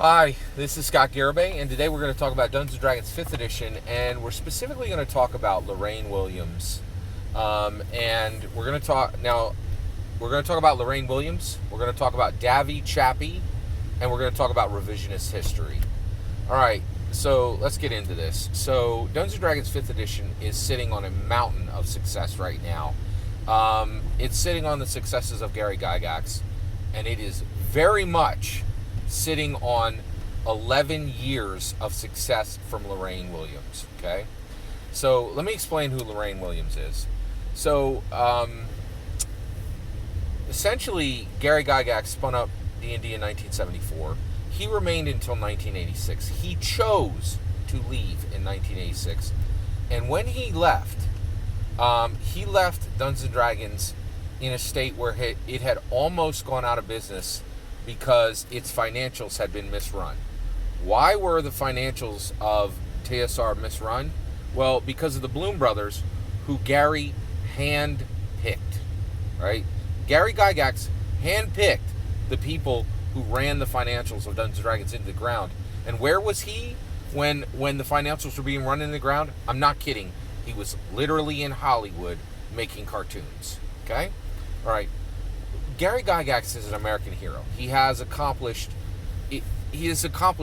Hi, this is Scott Garibay, and today we're going to talk about Dungeons & Dragons 5th Edition, and we're specifically going to talk about Lorraine Williams. And we're going to talk about Lorraine Williams, we're going to talk about Davvy, Chappy, and we're going to talk about revisionist history. Alright, so let's get into this. So, Dungeons & Dragons 5th Edition is sitting on a mountain of success right now. It's sitting on the successes of Gary Gygax, and it is very much sitting on 11 years of success from Lorraine Williams, okay? So let me explain who Lorraine Williams is. So essentially, Gary Gygax spun up D&D in 1974. He remained until 1986. He chose to leave in 1986. And when he left Dungeons & Dragons in a state where it had almost gone out of business because its financials had been misrun. Why were the financials of TSR misrun? Well, because of the Bloom brothers, who Gary hand-picked, right? Gary Gygax hand-picked the people who ran the financials of Dungeons & Dragons into the ground. And where was he when the financials were being run into the ground? I'm not kidding. He was literally in Hollywood making cartoons, okay? All right. Gary Gygax is an American hero. He has accomplished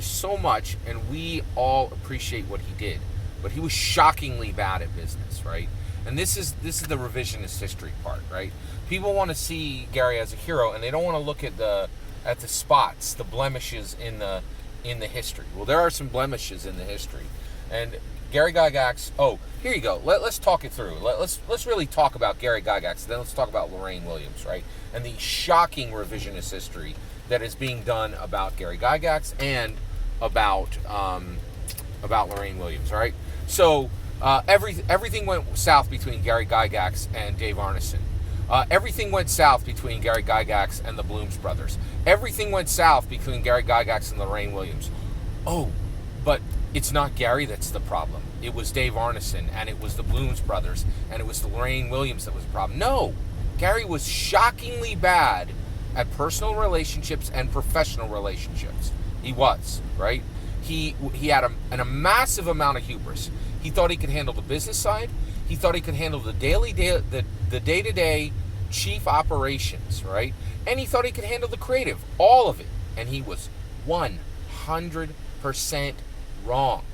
so much, and we all appreciate what he did. But he was shockingly bad at business, right? And this is the revisionist history part, right? People want to see Gary as a hero, and they don't want to look at the spots, the blemishes in the history. Well, there are some blemishes in the history, and Gary Gygax. Oh, here you go. Let's talk it through. Let's really talk about Gary Gygax. Then let's talk about Lorraine Williams, right? And the shocking revisionist history that is being done about Gary Gygax and about Lorraine Williams, right? So everything went south between Gary Gygax and Dave Arneson. Everything went south between Gary Gygax and the Blooms brothers. Everything went south between Gary Gygax and Lorraine Williams. Oh, but it's not Gary that's the problem. It was Dave Arneson, and it was the Blooms brothers, and it was the Lorraine Williams that was the problem. No, Gary was shockingly bad at personal relationships and professional relationships. He was, right? He had a massive amount of hubris. He thought he could handle the business side. He thought he could handle the day-to-day chief operations, right? And he thought he could handle the creative, all of it. And he was 100% wrong,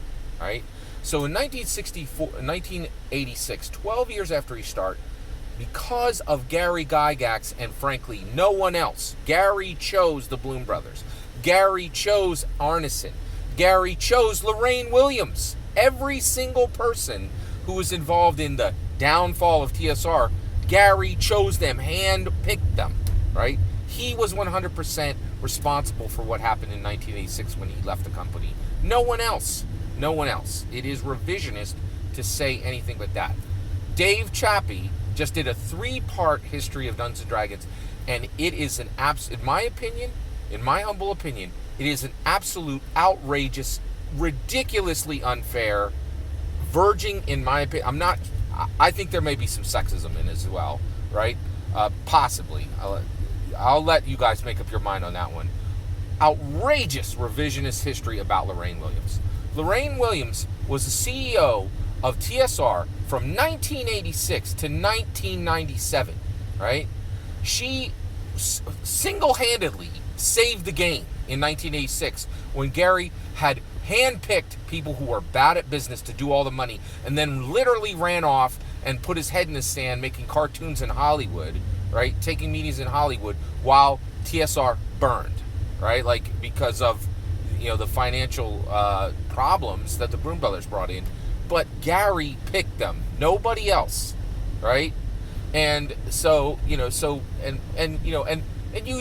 right? So in 1986, 12 years after he started, because of Gary Gygax and frankly no one else, Gary chose the Bloom brothers. Gary chose Arneson. Gary chose Lorraine Williams. Every single person who was involved in the downfall of TSR, Gary chose them, hand-picked them, right? He was 100% responsible for what happened in 1986 when he left the company. No one else. No one else. It is revisionist to say anything but that. Dave Chappy just did a 3-part history of Dungeons & Dragons, and it is in my humble opinion, it is an absolute outrageous, ridiculously unfair, verging, in my opinion, I think there may be some sexism in it as well, right? Possibly. I'll let you guys make up your mind on that one. Outrageous revisionist history about Lorraine Williams. Lorraine Williams was the CEO of TSR from 1986 to 1997, right? She single-handedly saved the game in 1986 when Gary had handpicked people who were bad at business to do all the money and then literally ran off and put his head in the sand making cartoons in Hollywood, right? Taking meetings in Hollywood while TSR burned, right? Like because of the financial problems that the Bloom brothers brought in. But Gary picked them, nobody else, right? And so you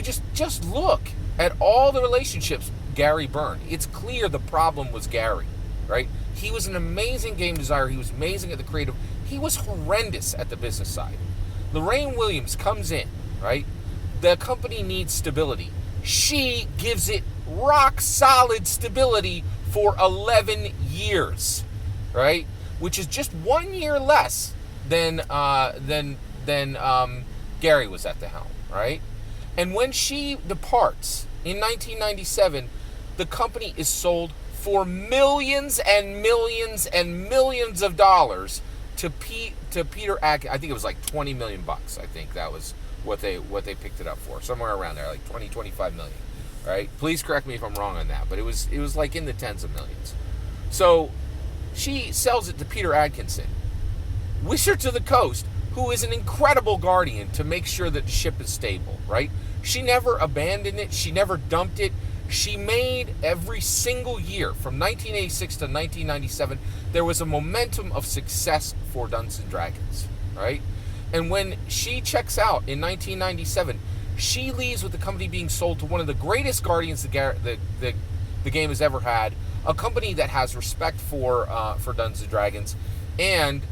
just look at all the relationships Gary burned. It's clear the problem was Gary, right? He was an amazing game designer. He was amazing at the creative. He was horrendous at the business side. Lorraine Williams comes in, right? The company needs stability. She gives it rock solid stability for 11 years, right? Which is just 1 year less than Gary was at the helm, right? And when she departs in 1997, The company is sold for millions and millions and millions of dollars to Peter Adkins. I think it was like 20 million bucks. I think that was what they picked it up for, somewhere around there, like 25 million. Right? Please correct me if I'm wrong on that, but it was like in the tens of millions. So she sells it to Peter Adkins, Wizards of the Coast, who is an incredible guardian to make sure that the ship is stable, right? She never abandoned it. She never dumped it. She made every single year, from 1986 to 1997, there was a momentum of success for Dungeons & Dragons, right? And when she checks out in 1997, she leaves with the company being sold to one of the greatest guardians the game has ever had, a company that has respect for Dungeons & Dragons, and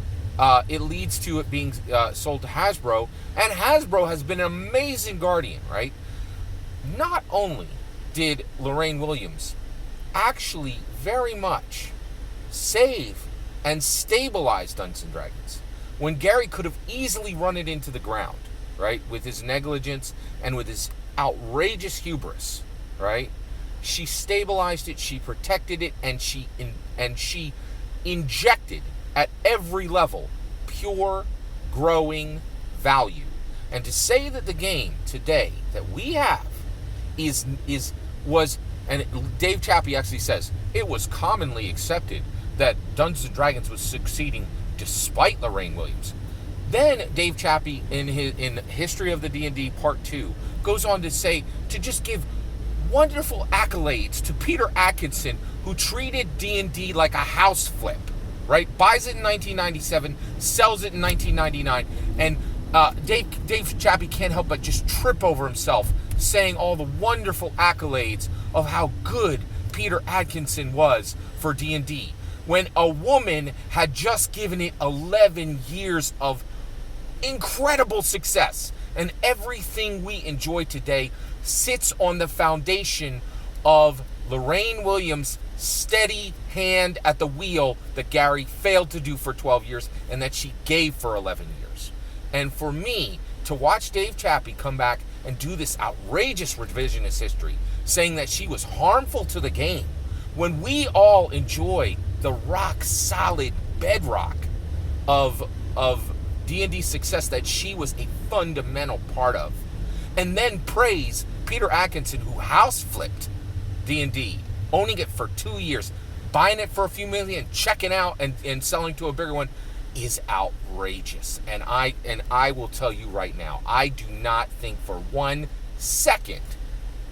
it leads to it being sold to Hasbro, and Hasbro has been an amazing guardian, right? Not only did Lorraine Williams actually very much save and stabilize Dungeons & Dragons when Gary could have easily run it into the ground, right, with his negligence and with his outrageous hubris, right? She stabilized it, she protected it, and she injected at every level pure growing value. And to say that the game today that we have was, and Dave Chappy actually says, it was commonly accepted that Dungeons & Dragons was succeeding despite Lorraine Williams. Then Dave Chappy, in History of the D&D Part 2, goes on to say, to just give wonderful accolades to Peter Atkinson, who treated D&D like a house flip, right? Buys it in 1997, sells it in 1999, and Dave Chappy can't help but just trip over himself, saying all the wonderful accolades of how good Peter Atkinson was for D&D, when a woman had just given it 11 years of incredible success. And everything we enjoy today sits on the foundation of Lorraine Williams' steady hand at the wheel that Gary failed to do for 12 years and that she gave for 11 years. And for me, to watch Dave Chappy come back and do this outrageous revisionist history, saying that she was harmful to the game, when we all enjoy the rock-solid bedrock of D&D success that she was a fundamental part of, and then praise Peter Atkinson, who house-flipped D&D, owning it for 2 years, buying it for a few million, checking out and selling to a bigger one, is outrageous. And I will tell you right now, I do not think for 1 second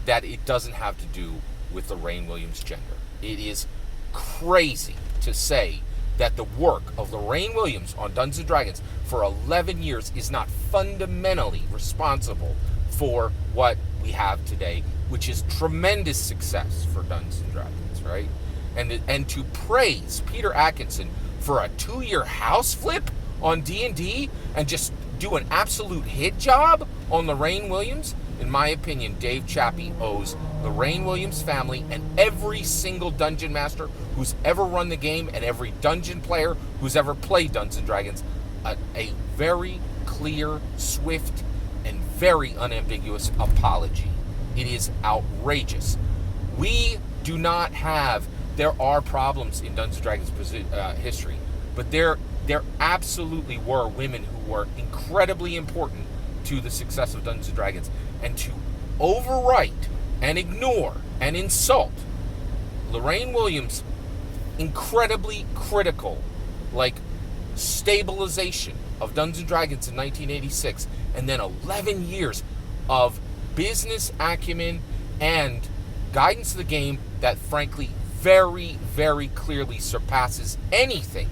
that it doesn't have to do with Lorraine Williams' gender. It is crazy to say that the work of Lorraine Williams on Dungeons & Dragons for 11 years is not fundamentally responsible for what we have today, which is tremendous success for Dungeons & Dragons, right? And to praise Peter Atkinson for a 2-year house flip on D&D and just do an absolute hit job on Lorraine Williams, in my opinion, Dave Chappy owes Lorraine Williams' family and every single dungeon master who's ever run the game and every dungeon player who's ever played Dungeons & Dragons a very clear, swift, and very unambiguous apology. It is outrageous. We do not have... There are problems in Dungeons & Dragons history, but there absolutely were women who were incredibly important to the success of Dungeons & Dragons. And to overwrite and ignore and insult Lorraine Williams' incredibly critical, stabilization of Dungeons & Dragons in 1986, and then 11 years of business acumen and guidance of the game that frankly very, very clearly surpasses anything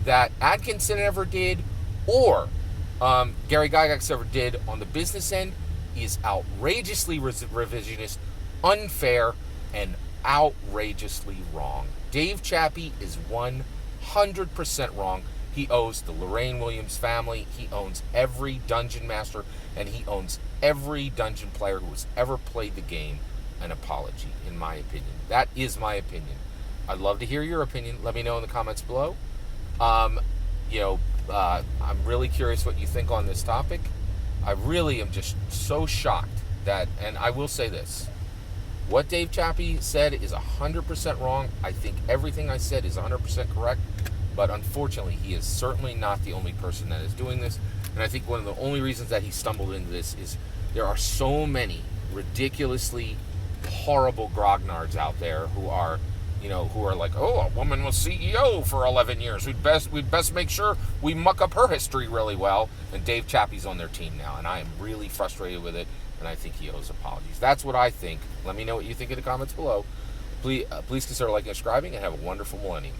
that Atkinson ever did or Gary Gygax ever did on the business end, is outrageously revisionist, unfair, and outrageously wrong. Dave Chappy is 100% wrong. He owes the Lorraine Williams family, he owns every dungeon master, and he owns every dungeon player who has ever played the game an apology, in my opinion. That is my opinion. I'd love to hear your opinion. Let me know in the comments below. I'm really curious what you think on this topic. I really am just so shocked that, and I will say this, What Dave Chappy said is 100% wrong. I think everything I said is 100% correct. But unfortunately, he is certainly not the only person that is doing this. And I think one of the only reasons that he stumbled into this is there are so many ridiculously horrible grognards out there who are, who are like, oh, a woman was CEO for 11 years. We'd best make sure we muck up her history really well. And Dave Chappy's on their team now, and I am really frustrated with it, and I think he owes apologies. That's what I think. Let me know what you think in the comments below. Please consider liking and subscribing, and have a wonderful millennium.